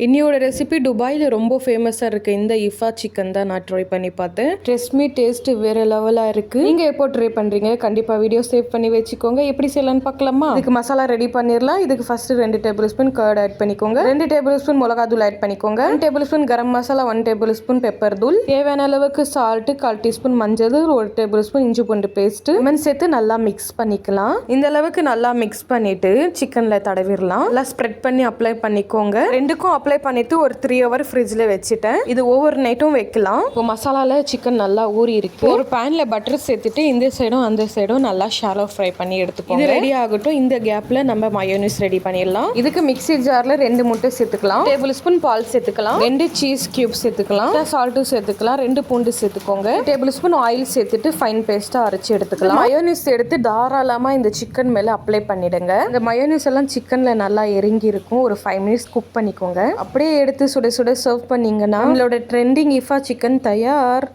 இன்னியோட recipe துபாயில் ரொம்ப ஃபேமஸாக இருக்குது. இந்த இஃபா சிக்கன் தான் நான் ட்ரை பண்ணி பார்த்தேன். ட்ரெஸ்மி டேஸ்ட் வேறு லெவலாக இருக்குது. நீங்கள் எப்போ ட்ரை பண்ணுறீங்க கண்டிப்பாக வீடியோ சேவ் பண்ணி வச்சுக்கோங்க. எப்படி செய்யலான்னு பார்க்கலாமா? இதுக்கு மசாலா ரெடி பண்ணிடலாம். இதுக்கு first 2 tablespoon curd add பண்ணிக்கோங்க. 2 டேபிள் ஸ்பூன் மிளகாத்தூள் ஆட் பண்ணிக்கோங்க. 1 tablespoon garam masala, 1 tablespoon pepper தூள், தேவையான அளவுக்கு சால்ட், 1/4 டீஸ்பூன் மஞ்சள், 1 டேபிள் ஸ்பூன் இஞ்சி பூண்டு பேஸ்ட், லெமன் சேர்த்து நல்லா மிக்ஸ் பண்ணிக்கலாம். இந்த அளவுக்கு நல்லா மிக்ஸ் பண்ணிட்டு சிக்கனில் தடவிடலாம். நல்லா ஸ்ப்ரெட் பண்ணி அப்ளை பண்ணிக்கோங்க. ரெண்டுக்கும் அப்ளை பண்ணிட்டு ஒரு 3 hour ஃப்ரிட்ஜில் வச்சுட்டேன். இது ஓவர் நைட்டும் வைக்கலாம். இப்போ மசாலாவில் சிக்கன் நல்லா ஊறி இருக்கு. ஒரு பேனில் பட்டர் சேர்த்துட்டு இந்த சைடும் அந்த சைடும் நல்லா ஷாலோ ஃப்ரை பண்ணி எடுத்துக்கோங்க. இது ரெடி ஆகட்டும். இந்த கேப்பில் நம்ம மயோனிஸ் ரெடி பண்ணிடலாம். இதுக்கு மிக்ஸி ஜாரில் 2 முட்டை சேர்த்துக்கலாம். டேபிள் ஸ்பூன் பால் சேர்த்துக்கலாம். 2 சீஸ் கியூப் சேர்த்துக்கலாம். சால்ட்டும் சேர்த்துக்கலாம். 2 பூண்டு சேர்த்துக்கோங்க. டேபிள் ஸ்பூன் ஆயில் சேர்த்துட்டு ஃபைன் பேஸ்ட்டாக அரைச்சி எடுத்துக்கலாம். மயோனிஸ் எடுத்து தாராளமாக இந்த சிக்கன் மேலே அப்ளை பண்ணிடுங்க. இந்த மயோனிஸ் எல்லாம் சிக்கனில் நல்லா இறங்கி இருக்கும். ஒரு 5 minutes குக் பண்ணிக்கோங்க. அப்படியே எடுத்து சுட சுட சர்வ் பண்ணீங்கன்னா நம்மளோட ட்ரெண்டிங் இஃபா சிக்கன் தயார்.